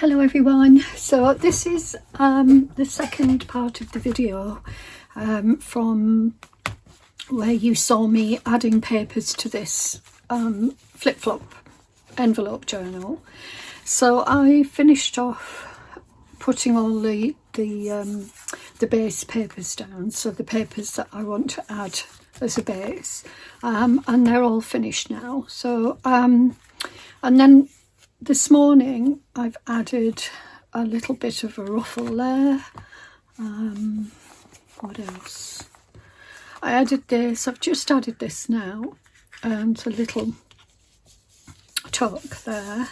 Hello everyone, so this is the second part of the video from where you saw me adding papers to this flip-flop envelope journal. So I finished off putting all the base papers down, so the papers that I want to add as a base, and they're all finished now. So and then this morning I've added a little bit of a ruffle there. What else? I added this, I've just added this now, it's a little tuck there,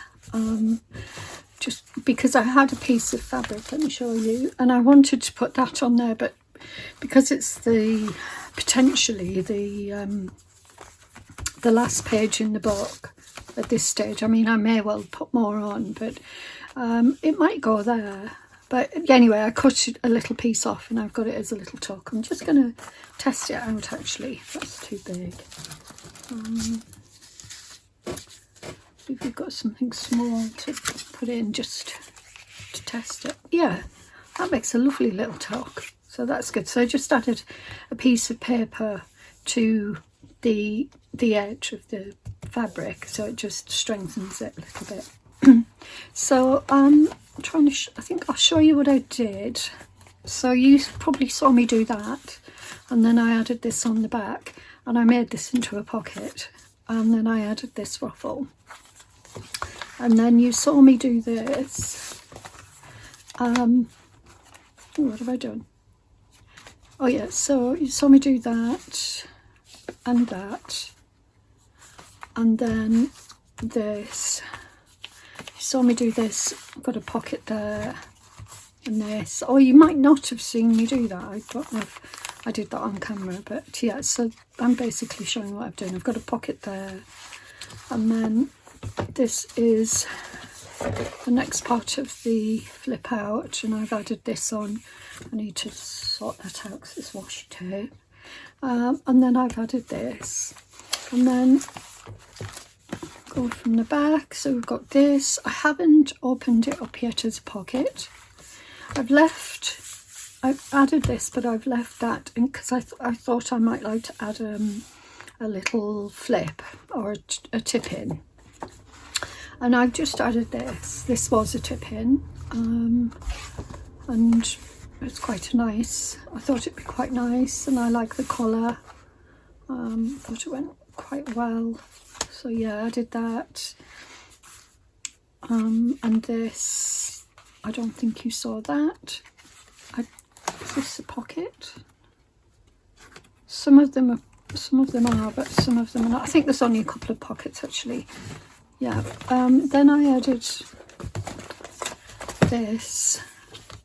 just because I had a piece of fabric, let me show you, and I wanted to put that on there, but because it's potentially the last page in the book at this stage, I mean, I may well put more on, but it might go there. But anyway, I cut a little piece off and I've got it as a little tuck. I'm just going to test it out actually. That's too big. If you've got something small to put in just to test it. Yeah, that makes a lovely little tuck. So that's good. So I just added a piece of paper to the edge of the fabric, so it just strengthens it a little bit. So I'm trying to I think I'll show you what I did. So you probably saw me do that, and then I added this on the back and I made this into a pocket, and then I added this ruffle, and then you saw me do this. What have I done? Oh yeah, so you saw me do that and that, and then this. You saw me do this. I've got a pocket there, and this. Or you might not have seen me do that. I don't know if I did that on camera, but yeah, so I'm basically showing what I've done. I've got a pocket there, and then this is the next part of the flip out, and I've added this on. I need to sort that out because it's washi tape. And then I've added this, and then go from the back. So we've got this. I haven't opened it up yet as a pocket. I've added this, but I've left that because I thought I might like to add a little flip or a tip in, and I've just added this. This was a tip in, and it's quite nice. I thought it'd be quite nice, and I like the colour. Thought it went quite well. So yeah, I did that. And this, I don't think you saw that. Is this a pocket? Some of them are, but some of them are not. I think there's only a couple of pockets actually. Yeah. Then I added this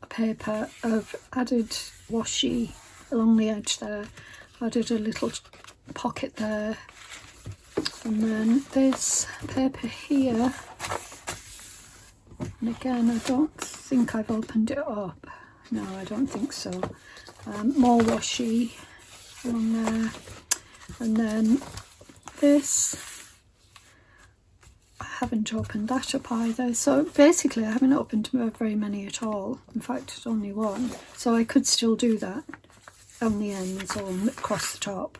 paper. I've added washi along the edge there. Added a little pocket there, and then this paper here, and again I don't think I've opened it up. No, I don't think so. More washi along there, and then this, I haven't opened that up either. So basically I haven't opened very many at all. In fact, it's only one, so I could still do that on the ends or across the top.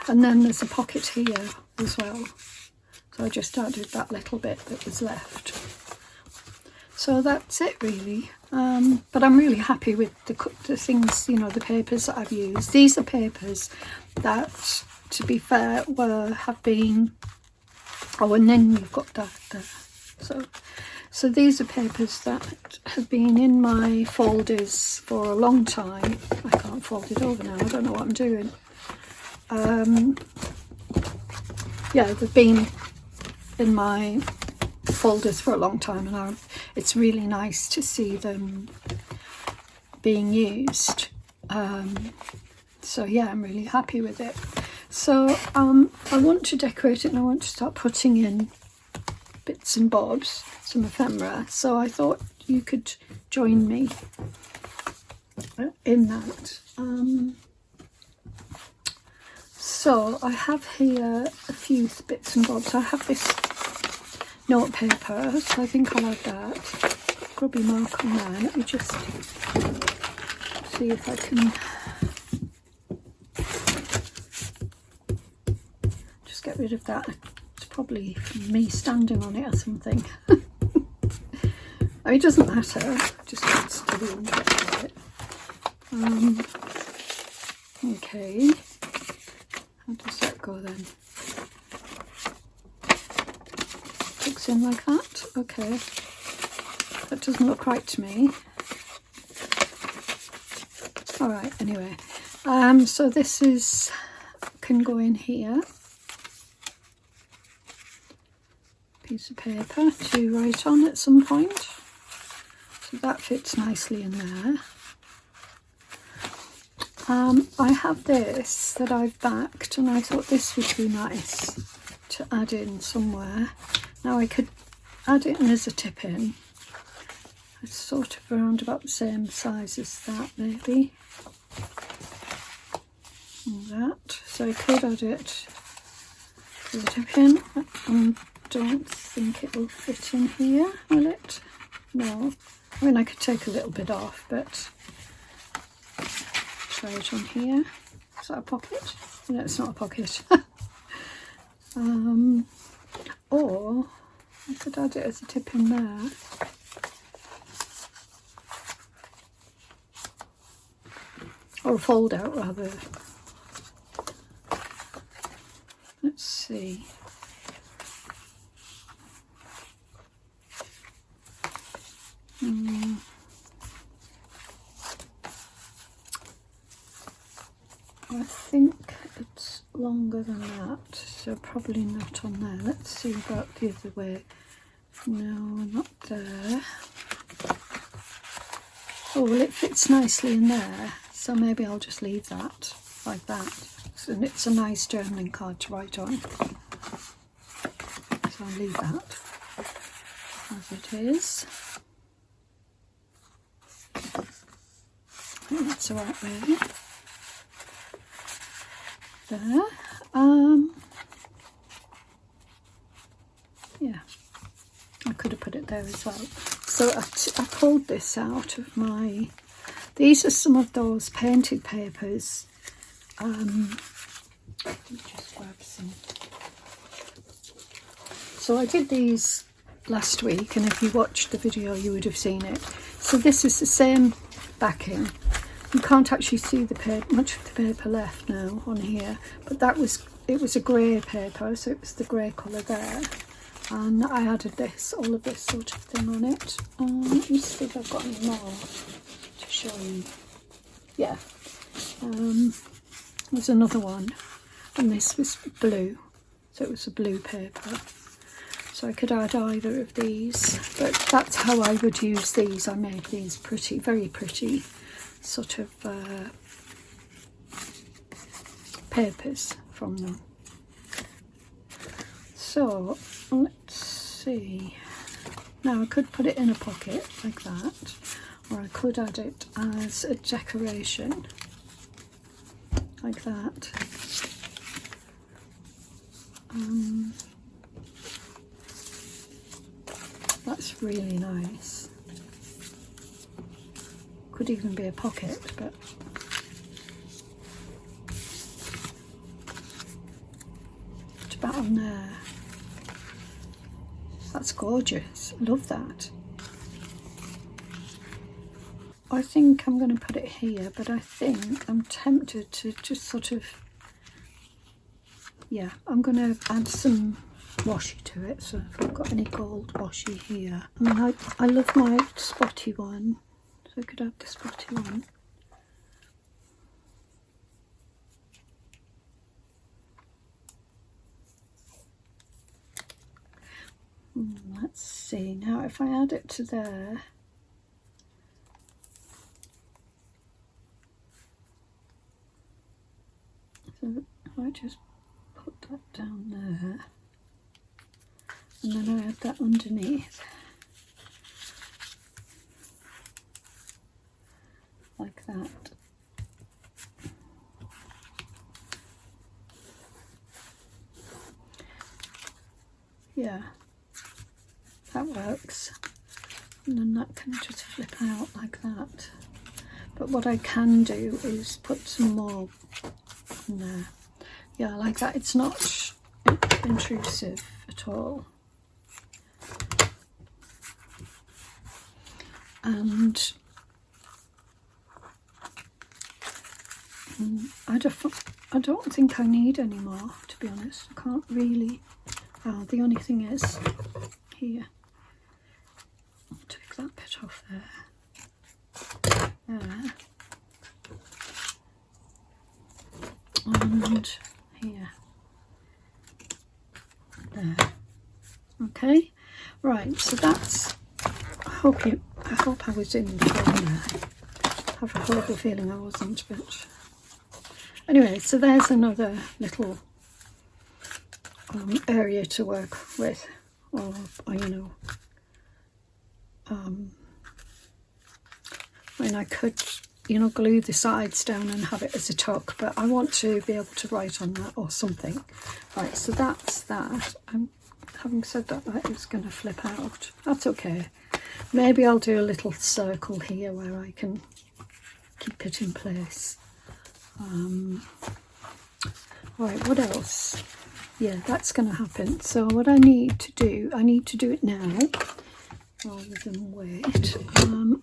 And then there's a pocket here as well, so I just added that little bit that was left. So that's it really. But I'm really happy with the things, you know, the papers that I've used. These are papers that, to be fair, have been, oh, and then you've got that there. So these are papers that have been in my folders for a long time. I can't fold it over now, I don't know what I'm doing. Yeah, they've been in my folders for a long time, and it's really nice to see them being used. So yeah, I'm really happy with it. So I want to decorate it, and I want to start putting in bits and bobs, some ephemera, so I thought you could join me in that. So I have here a few bits and bobs. I have this note paper, so I think I'll add that. scrubby mark on there. Let me just see if I can just get rid of that. It's probably me standing on it or something. It doesn't matter, just gets to the end of it. Okay, how does that go then? Tucks in like that. Okay, that doesn't look right to me. All right, anyway, so this is can go in here. Piece of paper to write on at some point. So that fits nicely in there. I have this that I've backed, and I thought this would be nice to add in somewhere. Now I could add it in as a tip in. It's sort of around about the same size as that, maybe. And that. So I could add it as a tip in. I don't think it will fit in here, will it? No. I mean, I could take a little bit off, but try it on here. Is that a pocket? No, it's not a pocket. Or I could add it as a tip in there. Or a fold out, rather. Let's see. I think it's longer than that, so probably not on there. Let's see about the other way. No, not there. Oh, well, it fits nicely in there, so maybe I'll just leave that like that. And it's a nice journaling card to write on. So I'll leave that as it is. I think that's the right way. There. Yeah, I could have put it there as well. So I pulled this out of my, these are some of those painted papers. Let me just grab some. So I did these last week, and if you watched the video you would have seen it. So this is the same backing. You can't actually see the paper, much of the paper left now on here, but it was a grey paper, so it was the grey colour there, and I added this, all of this sort of thing on it. Let me see if I've got any more to show you. Yeah, there's another one, and this was blue, so it was a blue paper. So I could add either of these, but that's how I would use these. I made these pretty, very pretty sort of papers from them. So let's see. Now I could put it in a pocket like that, or I could add it as a decoration like that. That's really nice. Could even be a pocket, but it's about on there. That's gorgeous. I love that. I think I'm going to put it here, but I think I'm tempted to just sort of, yeah, I'm going to add some washi to it. So if I've got any gold washi here. I mean, I love my spotty one. So I could add the spotty one. Let's see, now if I add it to there, so if I just put that down there, and then I add that underneath, like that. Yeah, that works. and then that can just flip out like that. But what I can do is put some more in there. Yeah, like that. It's not intrusive at all. And I don't think I need any more, to be honest. I can't really. Oh, the only thing is here. I'll take that bit off there. There. And here. There. Okay. Right, so that's, I hope I was in the frame there. I have a horrible feeling I wasn't, but anyway, so there's another little area to work with, or you know, I mean, I could, you know, glue the sides down and have it as a tuck, but I want to be able to write on that or something. Right, so that's that. Having said that, that is going to flip out. That's okay. Maybe I'll do a little circle here where I can keep it in place. Right, what else? Yeah, that's going to happen. So what I need to do it now rather than wait.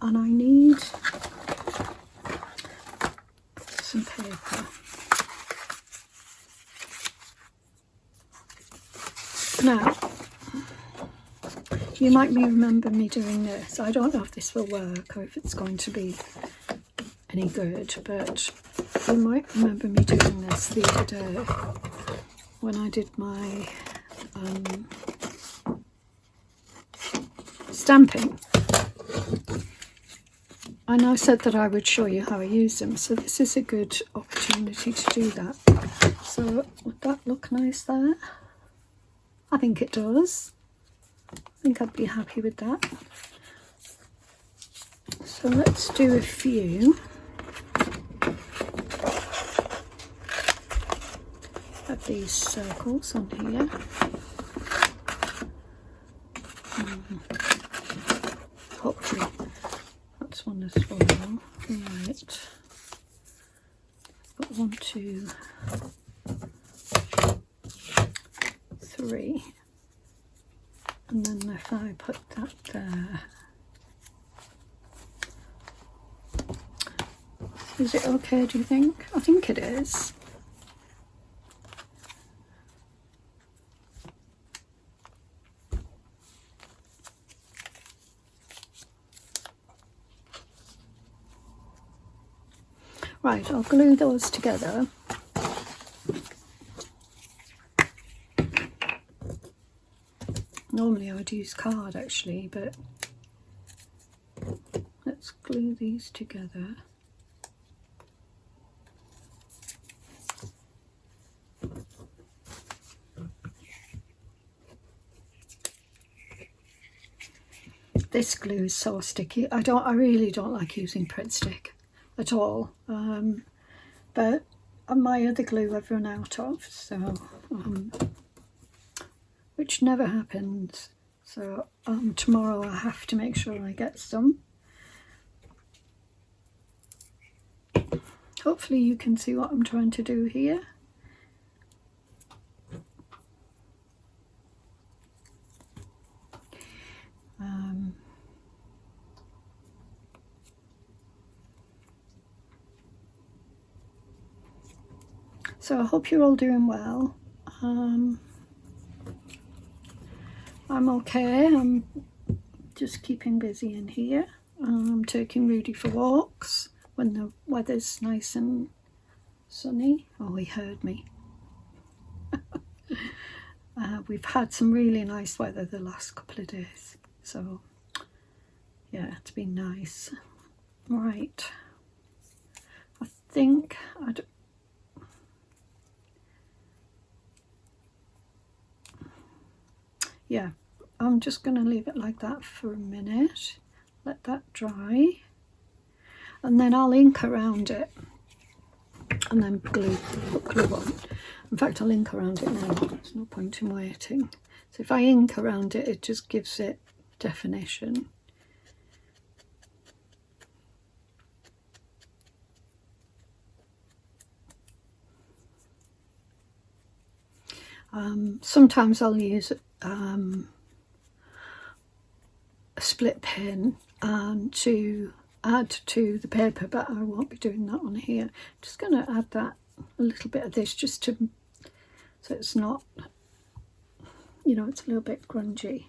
And I need some paper. Now, you might remember me doing this. I don't know if this will work or if it's going to be any good, but you might remember me doing this the other day when I did my stamping. And I said that I would show you how I use them, so this is a good opportunity to do that. So would that look nice there? I think it does. I think I'd be happy with that. So let's do a few of these circles on here. Hopefully that's one as well. Right. Got 1, 2, 3. And then if I put that there, is it okay, do you think? I think it is. Right, I'll glue those together. Normally I would use card actually, but let's glue these together. This glue is so sticky. I really don't like using Pret Stick at all. But my other glue I've run out of, so which never happens. So tomorrow I have to make sure I get some. Hopefully you can see what I'm trying to do here. So I hope you're all doing well. I'm okay. I'm just keeping busy in here. I'm taking Rudy for walks when the weather's nice and sunny. Oh, he heard me. We've had some really nice weather the last couple of days, so yeah, it's been nice. Right, I think yeah, I'm just going to leave it like that for a minute, let that dry, and then I'll ink around it and then put glue on. In fact, I'll ink around it now, there's no point in waiting. So if I ink around it, it just gives it definition. Sometimes I'll use a split pin and to add to the paper, but I won't be doing that on here. Just going to add that a little bit of this just to, so it's not, you know, it's a little bit grungy.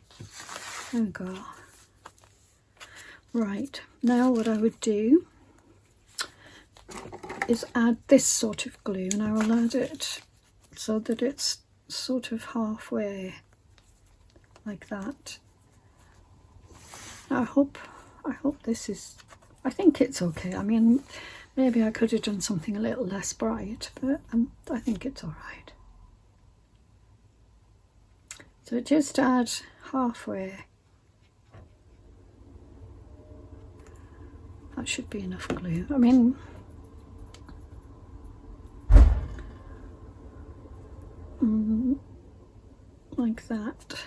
There we go. Right, now what I would do is add this sort of glue, and I will add it so that it's sort of halfway like that. I hope this is, I think it's okay. I mean, maybe I could have done something a little less bright, but I think it's all right. So just add halfway. That should be enough glue. I mean, like that.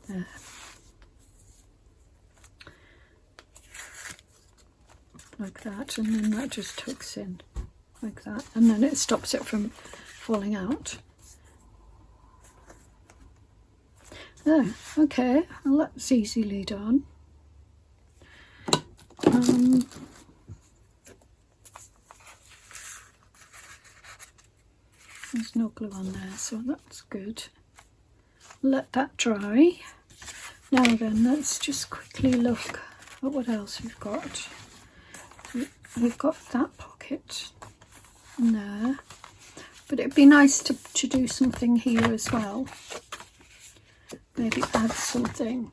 There. Like that, and then that just hooks in like that, and then it stops it from falling out. There, okay, well, that's easily done. There's no glue on there, so that's good. Let that dry. Now then, let's just quickly look at what else we've got. We've got that pocket in there, but it'd be nice to do something here as well. Maybe add something.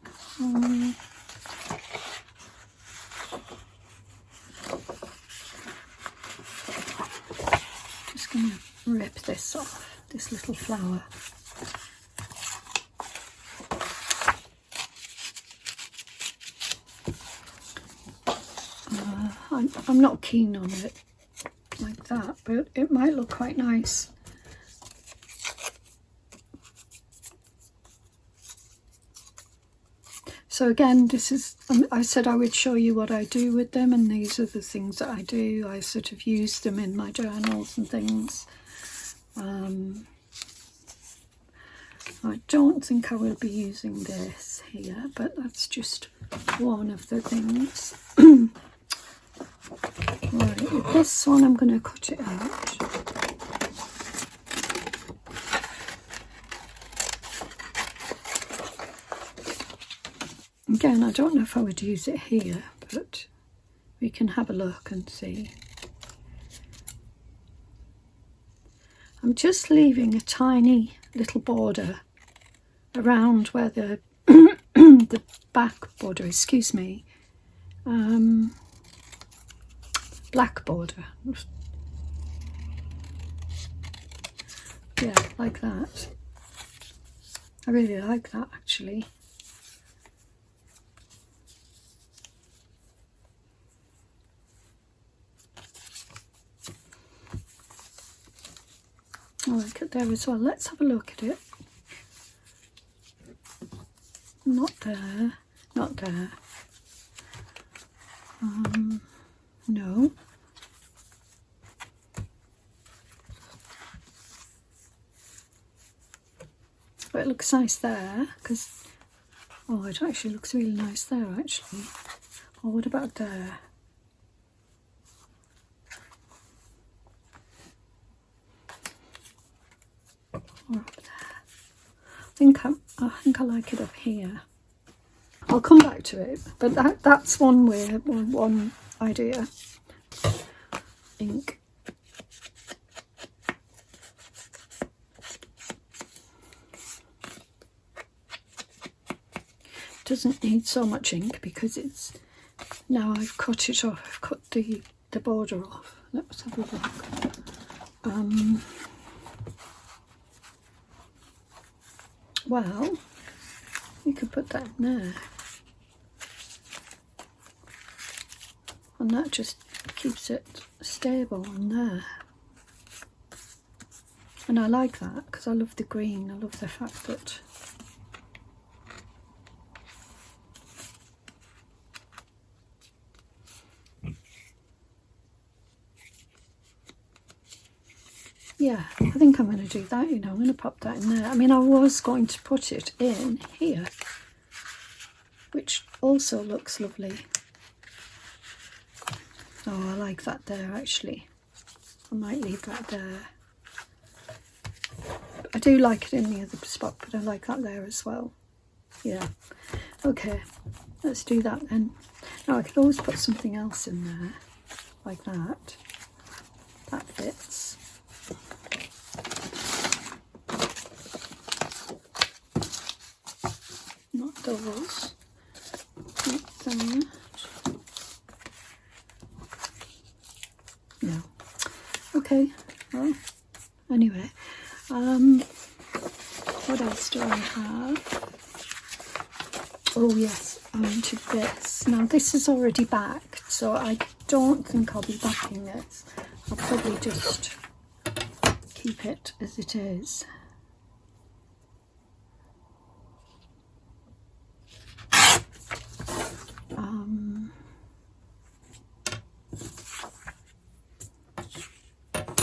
Just going to rip this off, this little flower. I'm not keen on it like that, but it might look quite nice. So again, this is, I said I would show you what I do with them, and these are the things that I do. I sort of use them in my journals and things. I don't think I will be using this here, but that's just one of the things. Right, with this one I'm going to cut it out. Again, I don't know if I would use it here, but we can have a look and see. I'm just leaving a tiny little border around where the the back border, excuse me, black border. Yeah, like that. I really like that actually. I like it there as well. Let's have a look at it. Not there, not there. No. But it looks nice there, because, oh, it actually looks really nice there, actually. Oh, what about there? Or up there? I think I like it up here. I'll come back to it, but that's one way, one idea. Ink. Doesn't need so much ink because it's, now I've cut it off, I've cut the border off. Let's have a look. Well, you could put that in there, and that just keeps it stable on there. And I like that because I love the green. I love the fact that yeah, I think I'm going to do that, you know, I'm going to pop that in there. I mean, I was going to put it in here, which also looks lovely. Oh, I like that there, actually. I might leave that there. I do like it in the other spot, but I like that there as well. Yeah. Okay, let's do that then. Now, I could always put something else in there, like that. That fits. Not those. Like that. No. Okay, well, anyway. What else do I have? Oh yes, I wanted this. Now this is already backed, so I don't think I'll be backing this. I'll probably just keep it as it is.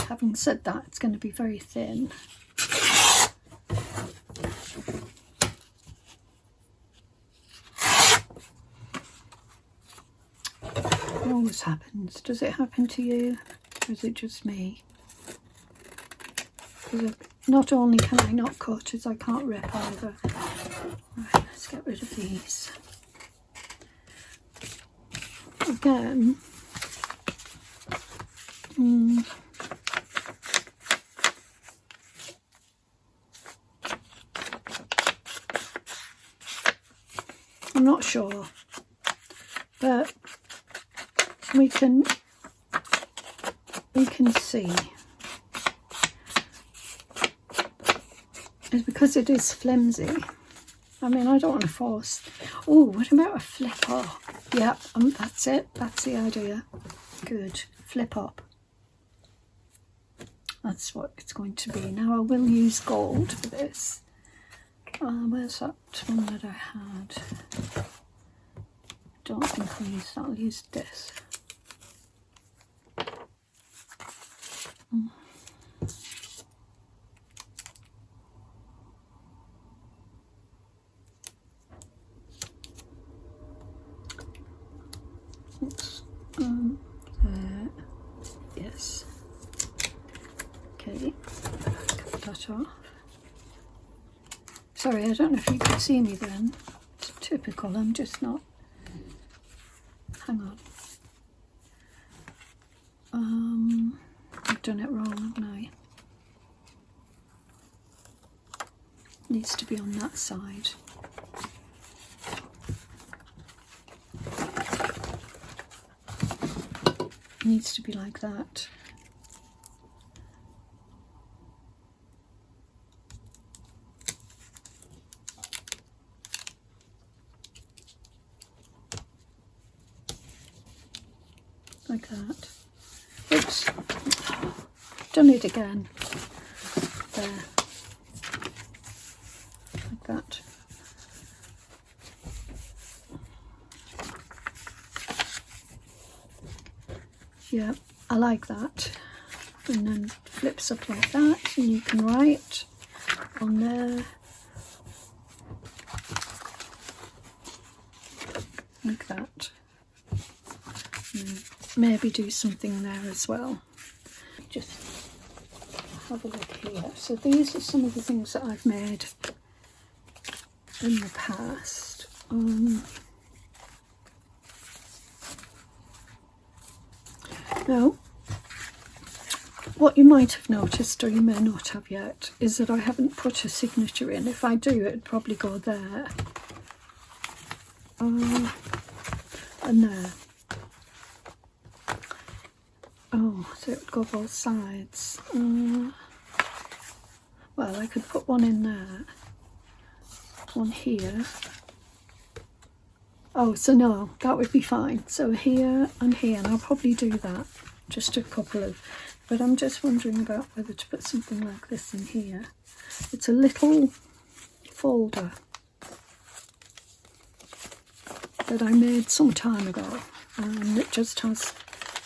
Having said that, it's going to be very thin. It always happens. Does it happen to you, or is it just me? Because not only can I not cut, as I can't rip either. Right, let's get rid of these. Again, I'm not sure, but we can see. It's because it is flimsy. I mean, I don't want to force. Oh, what about a flip up? Yeah, that's it. That's the idea. Good. Flip up. That's what it's going to be. Now I will use gold for this. Where's that one that I had? Don't think I'll use that. I'll use this. Oops. There. Yes. Okay. Cut that off. Sorry, I don't know if you could see me then. It's typical, I'm just not. Hang on. I've done it wrong, haven't I? Needs to be on that side. Needs to be like that. Like that. Oops. Done it again. There. Like that. Yeah, I like that. And then flips up like that, and you can write on there. Like that. And maybe do something there as well. Just have a look here. So these are some of the things that I've made in the past. Now, what you might have noticed, or you may not have yet, is that I haven't put a signature in. If I do, it'd probably go there. And there. Oh, so it would go both sides. Well, I could put one in there. One here. Oh, so no, that would be fine. So here and here, and I'll probably do that. Just a couple of, but I'm just wondering about whether to put something like this in here. It's a little folder that I made some time ago, and it just has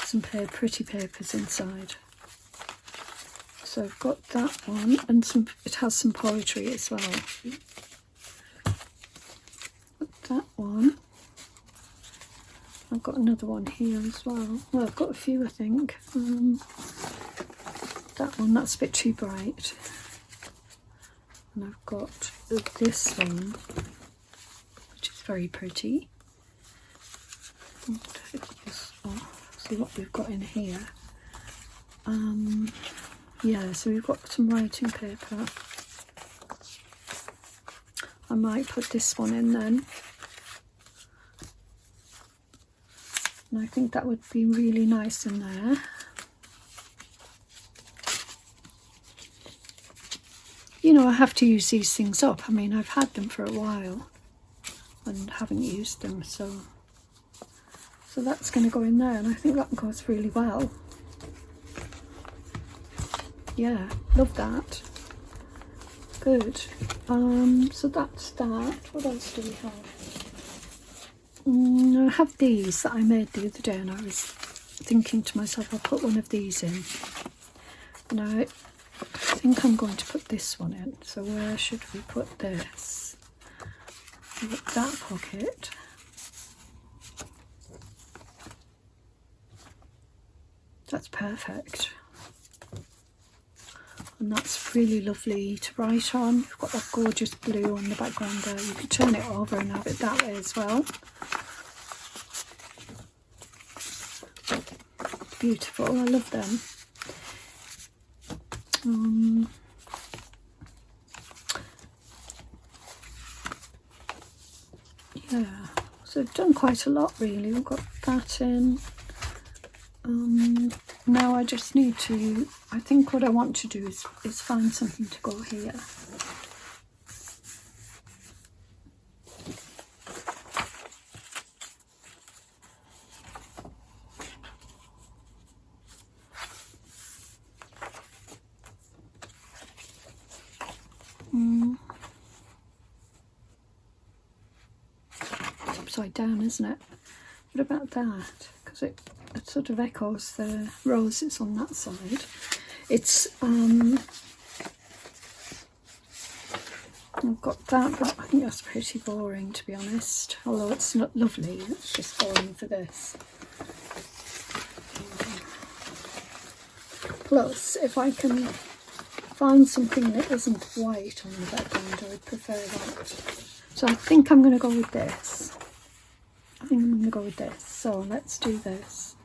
some pretty papers inside. So I've got that one, and it has some poetry as well. Got that one. I've got another one here as well. Well, I've got a few, I think. That one, that's a bit too bright. And I've got this one, which is very pretty. I'll take this off, see what we've got in here. Yeah, so we've got some writing paper. I might put this one in then. And I think that would be really nice in there. You know, I have to use these things up. I mean, I've had them for a while and haven't used them, so that's going to go in there, and I think that goes really well. Yeah, love that. Good. So that's that. What else do we have? I have these that I made the other day, and I was thinking to myself, I'll put one of these in. And I think I'm going to put this one in. So where should we put this? Put that pocket. That's perfect. And that's really lovely to write on. You've got that gorgeous blue on the background there. You could turn it over and have it that way as well. Beautiful, I love them. Yeah, so I've done quite a lot really. We've got that in. Now I just need to, I think what I want to do is find something to go here. It's upside down, isn't it? What about that? Because it sort of echoes the roses on that side. It's I've got that, but I think that's pretty boring, to be honest. Although it's not lovely, it's just boring for this. Plus, if I can find something that isn't white on the background, I would prefer that. So I think I'm going to go with this. I think I'm going to go with this. So let's do this.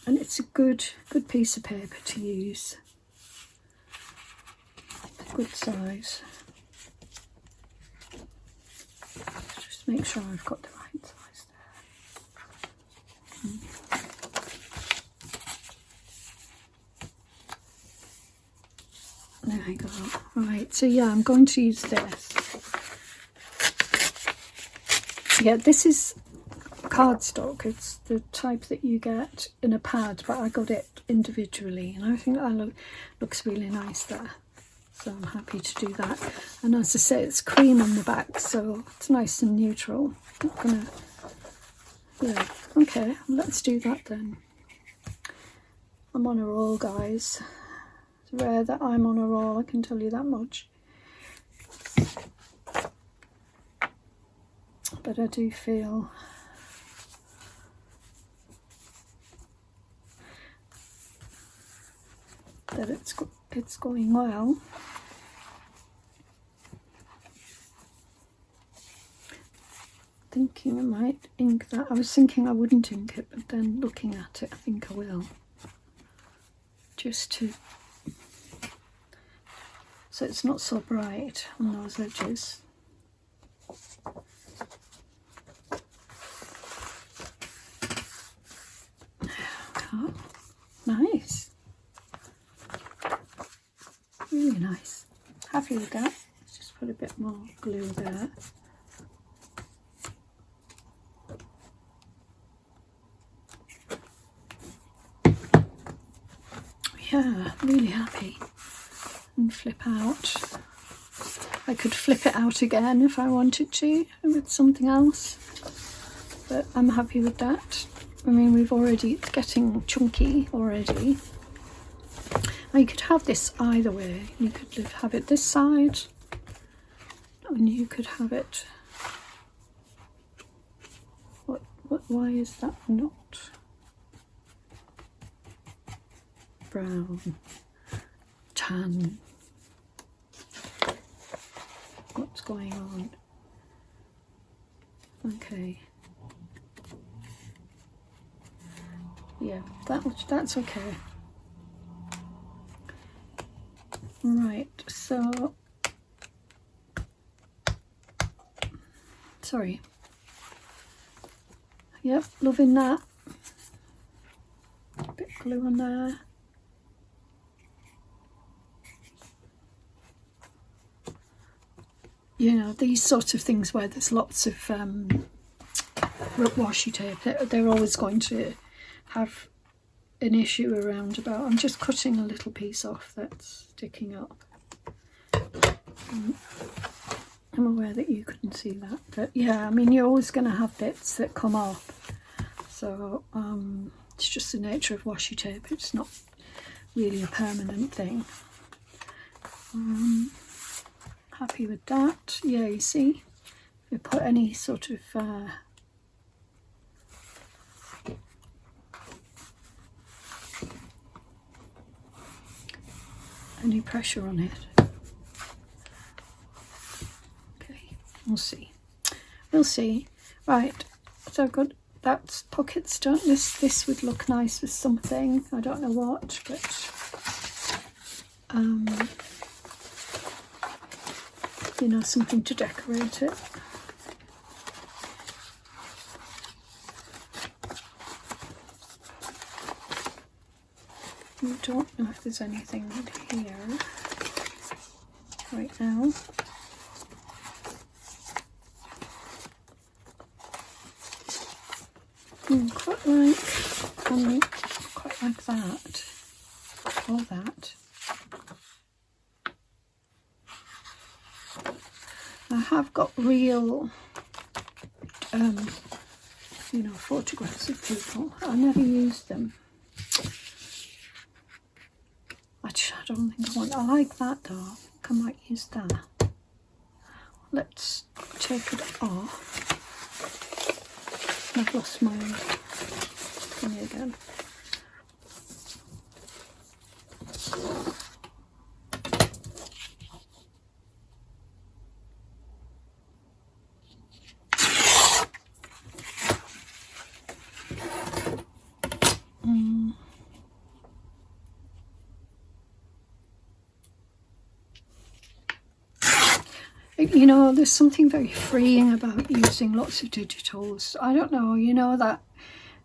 And it's a good piece of paper to use. Good size. Just make sure I've got the right size there. There we go. Right, so yeah, I'm going to use this. Yeah, this is cardstock. It's the type that you get in a pad, but I got it individually, and I think that looks really nice there. So I'm happy to do that. And as I say, it's cream on the back, so it's nice and neutral. I'm gonna, yeah, okay, let's do that then. I'm on a roll, guys. It's rare that I'm on a roll, I can tell you that much. But I do feel that it's going well. Thinking I might ink that. I was thinking I wouldn't ink it, but then looking at it, I think I will. Just to, so it's not so bright on those edges. Oh, nice. Really nice. Happy with that. Let's just put a bit more glue there. Yeah, really happy. And flip out. I could flip it out again if I wanted to with something else, but I'm happy with that. I mean, it's getting chunky already. Now you could have this either way. You could have it this side, and you could have it. Why is that not brown? Tan. What's going on? Okay. Yeah, that's okay. Right, so sorry. Yep, loving that. Bit of glue on there. You know, these sort of things where there's lots of washi tape, they're always going to have an issue around about. I'm just cutting a little piece off that's sticking up. I'm aware that you couldn't see that, but yeah, I mean, you're always going to have bits that come off. So it's just the nature of washi tape. It's not really a permanent thing. Happy with that. Yeah, you see, if you put any sort of any pressure on it. Okay, we'll see. We'll see. Right, so I've got that pockets done. This would look nice with something. I don't know what, but you know, something to decorate it. I don't know if there's anything here right now. Quite like that, or that. I have got real, you know, photographs of people. I never used them. Actually, I don't think I want. I like that though. I think I might use that. Let's take it off. I've lost my thing again. You know, there's something very freeing about using lots of digitals. I don't know, you know, that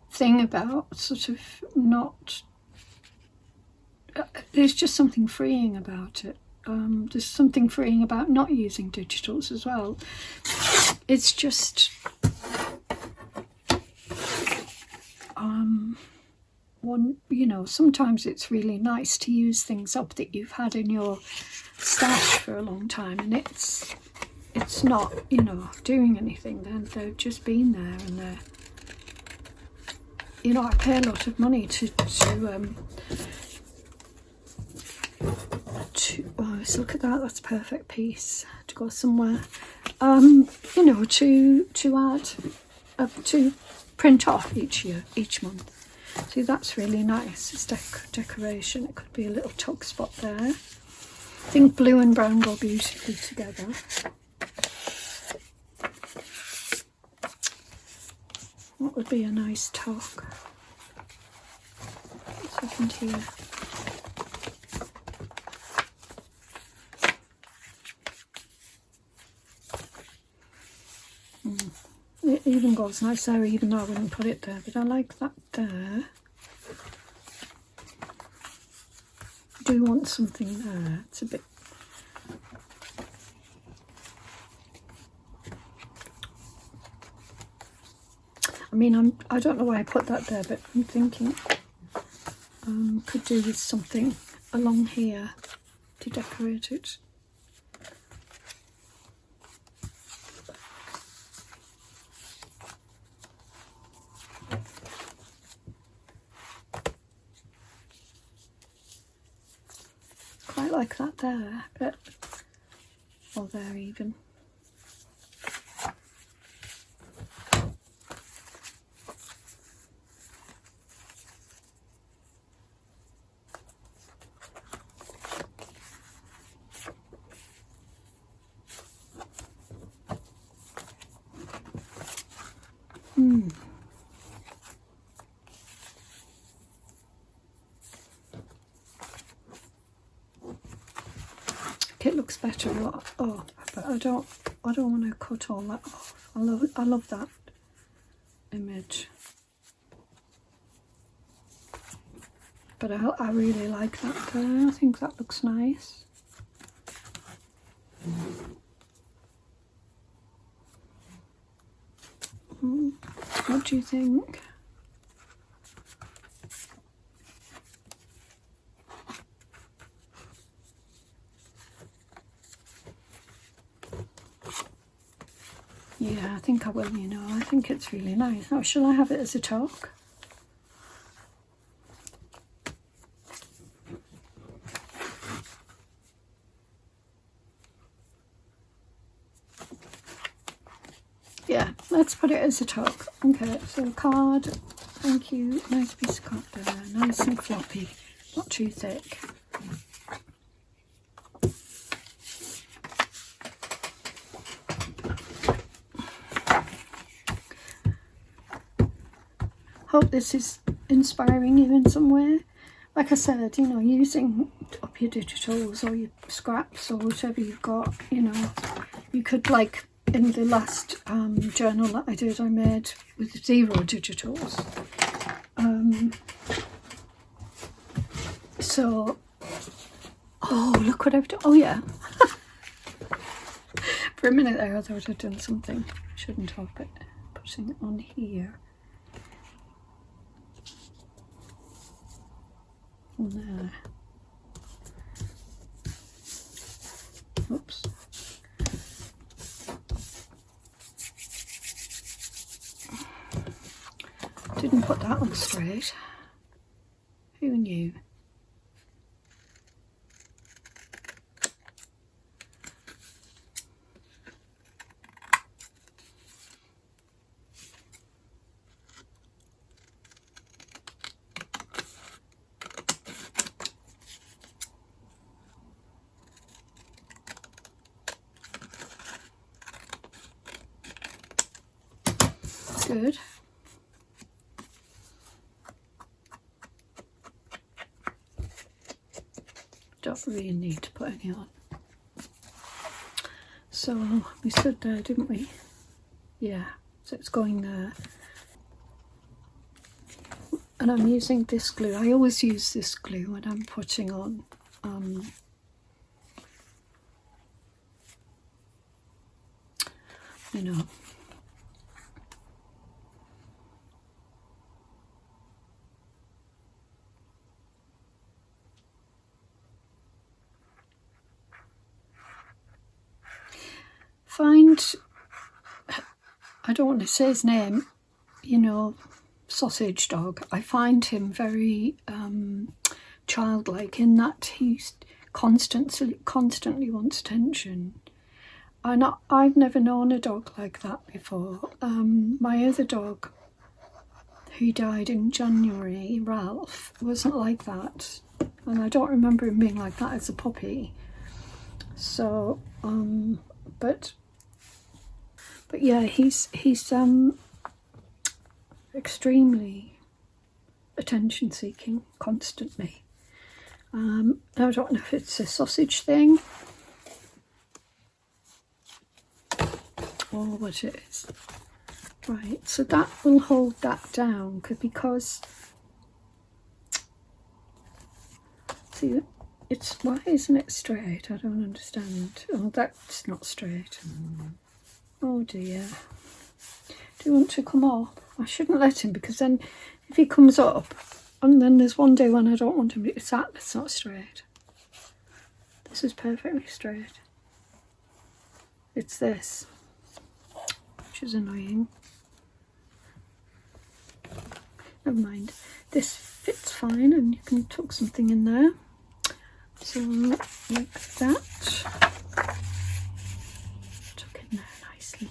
thing about sort of not... there's just something freeing about it. There's something freeing about not using digitals as well. It's just... one, you know, sometimes it's really nice to use things up that you've had in your stash for a long time, and it's not, you know, doing anything. Then they've just been there, and they're, you know, I pay a lot of money to oh, let's look at that. That's a perfect piece to go somewhere. You know, to add to print off each month. See, that's really nice. It's decoration. It could be a little tuck spot there. I think blue and brown go beautifully together. What would be a nice tuck? A second here. It even goes nice there, even though I wouldn't put it there, but I like that there. I do want something there. It's a bit... I mean, I don't know why I put that there, but I'm thinking could do with something along here to decorate it. quite like that there, but, or there even. It looks better. Oh, but I don't want to cut all that off. I love that image, but I really like that there. I think that looks nice. What do you think? Yeah, I think I will, you know. I think it's really nice. Oh, shall I have it as a talk? Yeah, let's put it as a talk. Okay, so card. Thank you. Nice piece of card there. Nice and floppy. Not too thick. Hope this is inspiring you in some way. Like I said, you know, using up your digitals or your scraps or whatever you've got, you know, you could, like in the last journal that I did, I made with 0 digitals. So, oh, look what I've done. Oh yeah. For a minute there I thought I'd done something. Shouldn't have, but putting it on here. There. Oops. Didn't put that on straight. Who knew? Good. Don't really need to put any on. So we stood there, didn't we? Yeah, so it's going there. And I'm using this glue. I always use this glue when I'm putting on you know, find, I don't want to say his name, you know, Sausage Dog. I find him very childlike in that he's constantly wants attention. And I've never known a dog like that before. My other dog, who died in January, Ralph, wasn't like that, and I don't remember him being like that as a puppy. So, but yeah, he's extremely attention seeking constantly. I don't know if it's a sausage thing or what it is. Right, so that will hold that down because see, it's, why isn't it straight? I don't understand. Oh, that's not straight. Oh dear. Do you want to come off? I shouldn't let him, because then if he comes up and then there's one day when I don't want him, it's that's not straight. This is perfectly straight. It's this, which is annoying. Never mind. This fits fine and you can tuck something in there. So like that. Tuck in there nicely.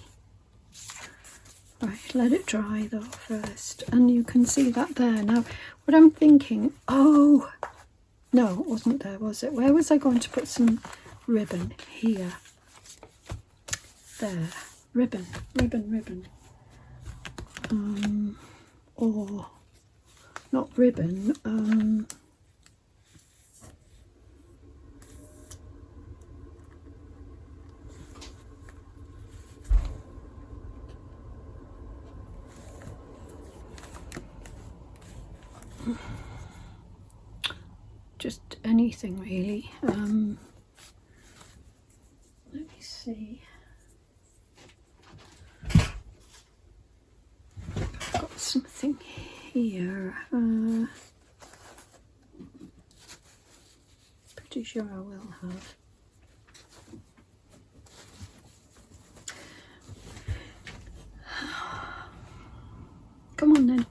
Right, let it dry though first, and you can see that there. Now what I'm thinking, oh no, it wasn't there, was it? Where was I going to put some ribbon? Here. There. Ribbon. Or not ribbon, just anything really. Let me see. I've got something here. Pretty sure I will have. Come on then.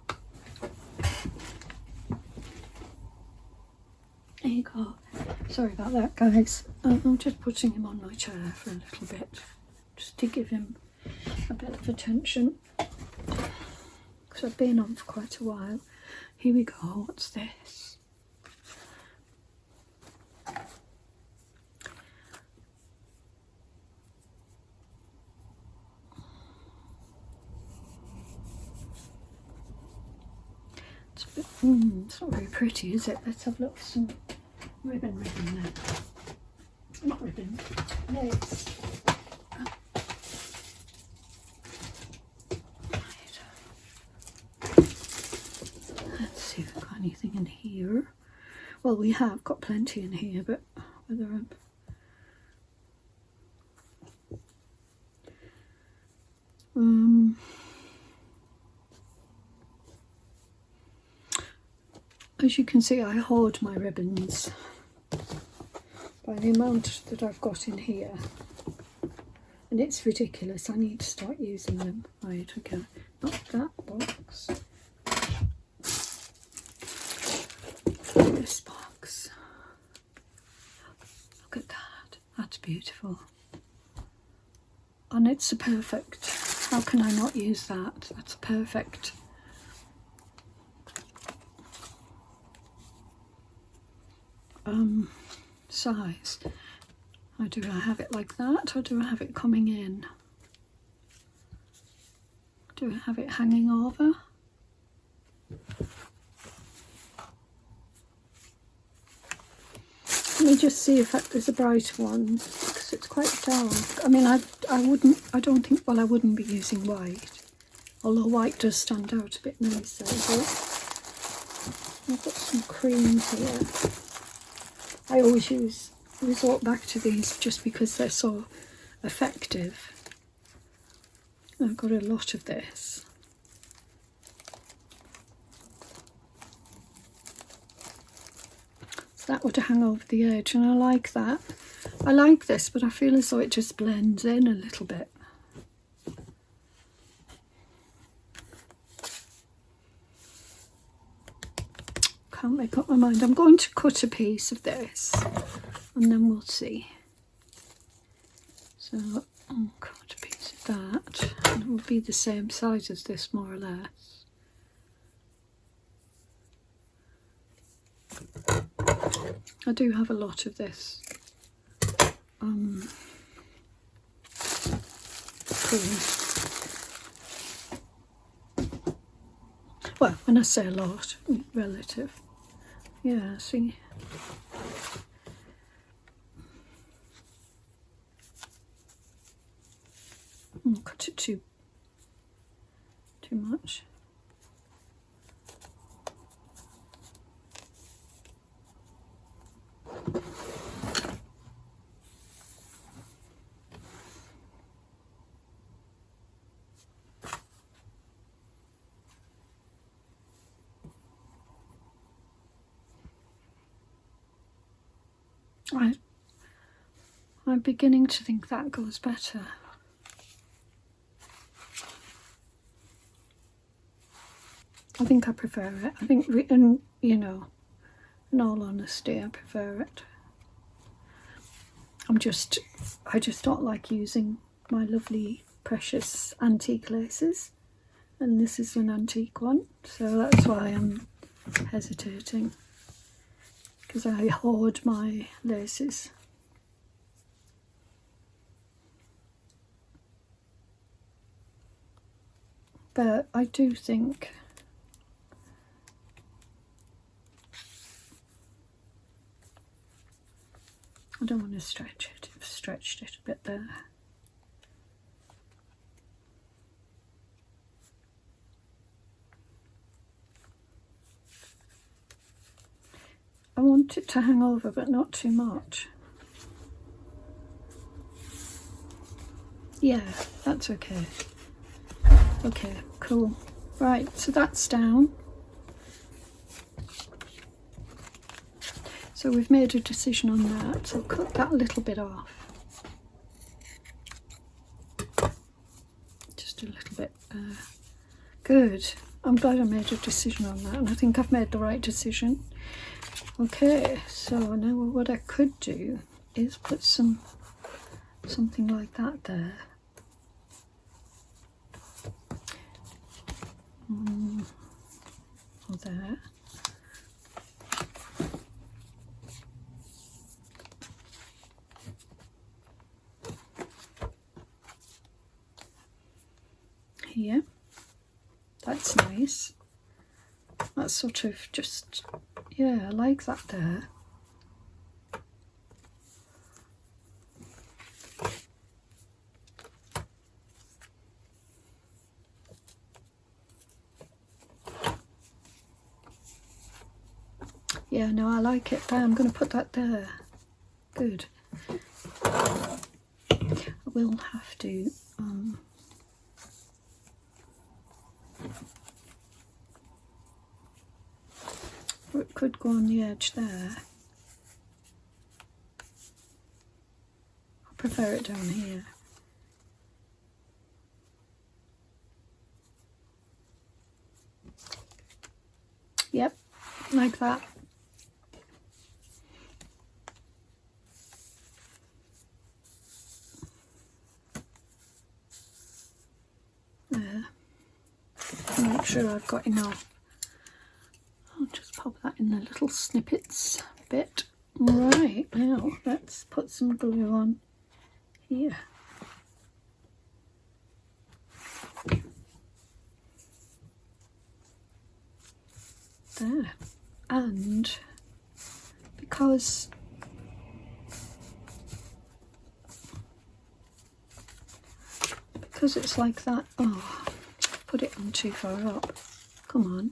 There you go. Sorry about that, guys. I'm just putting him on my chair for a little bit, just to give him a bit of attention, because I've been on for quite a while. Here we go. What's this? It's not very pretty, is it? Let's have a look for some ribbon then. Not ribbon, lace. Right. Let's see if we've got anything in here. Well, we have got plenty in here, but whether I'm... as you can see, I hoard my ribbons by the amount that I've got in here, and it's ridiculous. I need to start using them. Right, okay, not that box, this box. Look at that, that's beautiful, and it's a perfect, how can I not use that? That's perfect. Size. Or do I have it like that, or do I have it coming in? Do I have it hanging over? Let me just see if there's a brighter one, because it's quite dark. I mean, I wouldn't be using white, although white does stand out a bit nicer. But I've got some cream here. I always resort back to these just because they're so effective. I've got a lot of this. So that would hang over the edge, and I like that. I like this, but I feel as though it just blends in a little bit. Can't make up my mind. I'm going to cut a piece of this and then we'll see. So I'll cut a piece of that, and it will be the same size as this, more or less. I do have a lot of this cream. Well, when I say a lot, relative. Yeah, see. Cut it too much. I'm beginning to think that goes better. I think I prefer it. I think, and you know, in all honesty, I prefer it. I just don't like using my lovely precious antique laces, and this is an antique one, so that's why I'm hesitating, because I hoard my laces. But I do think I don't want to stretch it. I've stretched it a bit there. I want it to hang over, but not too much. Yeah, that's okay. Okay, cool. Right, so that's down. So we've made a decision on that. So I'll cut that a little bit off. Just a little bit. Good. I'm glad I made a decision on that, and I think I've made the right decision. Okay, so now what I could do is put something like that there. Or there. Here. That's nice. That's sort of just, yeah, I like that there. Yeah, no, I like it there. I'm going to put that there. Good. I will have to it could go on the edge there. I prefer it down here. Yep, like that. There. Make sure I've got enough. I'll just pop that in the little snippets bit. Right, now let's put some glue on here. There. And because it's like that, oh, put it on too far up. Come on.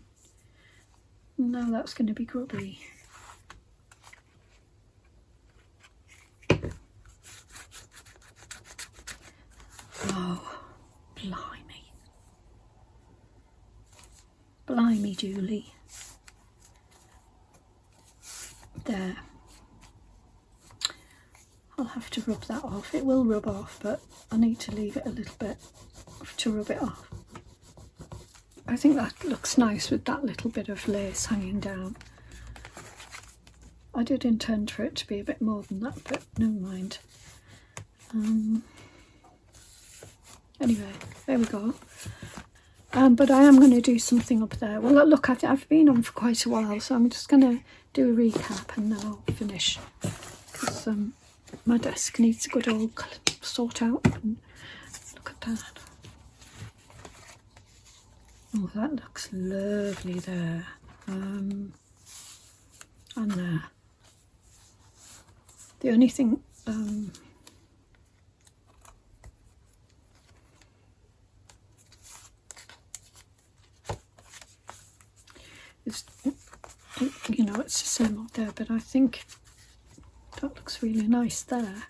Now that's going to be grubby. Oh, blimey. Blimey, Julie. There. I'll have to rub that off. It will rub off, but I need to leave it a little bit to rub it off. I think that looks nice with that little bit of lace hanging down. I did intend for it to be a bit more than that, but never mind. Anyway, there we go. But I am going to do something up there. Well, look, I've been on for quite a while, so I'm just going to do a recap and then I'll finish. Because my desk needs a good old sort out. And look at that. Oh, that looks lovely there. And there. The only thing is, you know, it's the same up there, but I think that looks really nice there.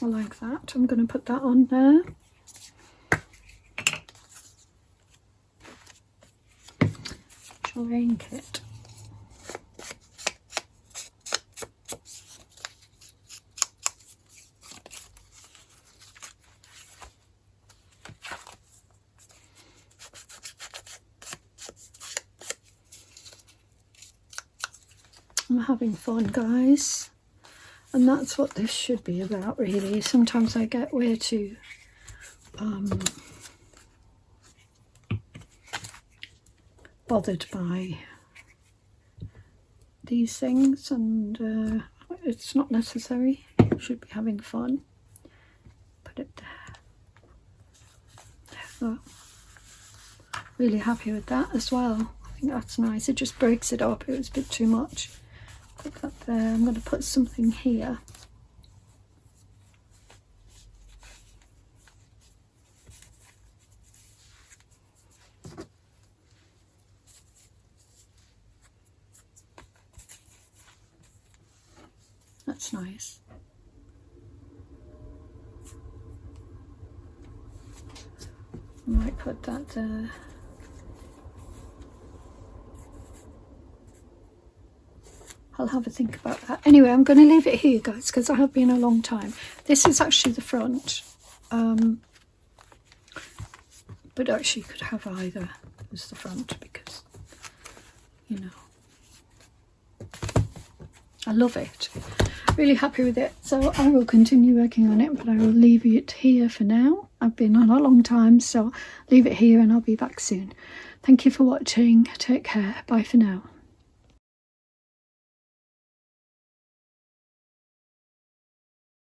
I like that. I'm going to put that on there. Join kit. having fun, guys. And that's what this should be about, really. Sometimes I get way too bothered by these things, and it's not necessary. You should be having fun. Put it there. So, really happy with that as well. I think that's nice. It just breaks it up. It was a bit too much. Put that there. I'm going to put something here. That's nice. I might put that there. I'll have a think about that. Anyway, I'm going to leave it here, guys, because I have been a long time. This is actually the front. But actually you could have either as the front because, you know, I love it. Really happy with it. So I will continue working on it, but I will leave it here for now. I've been on a long time, so leave it here and I'll be back soon. Thank you for watching. Take care. Bye for now.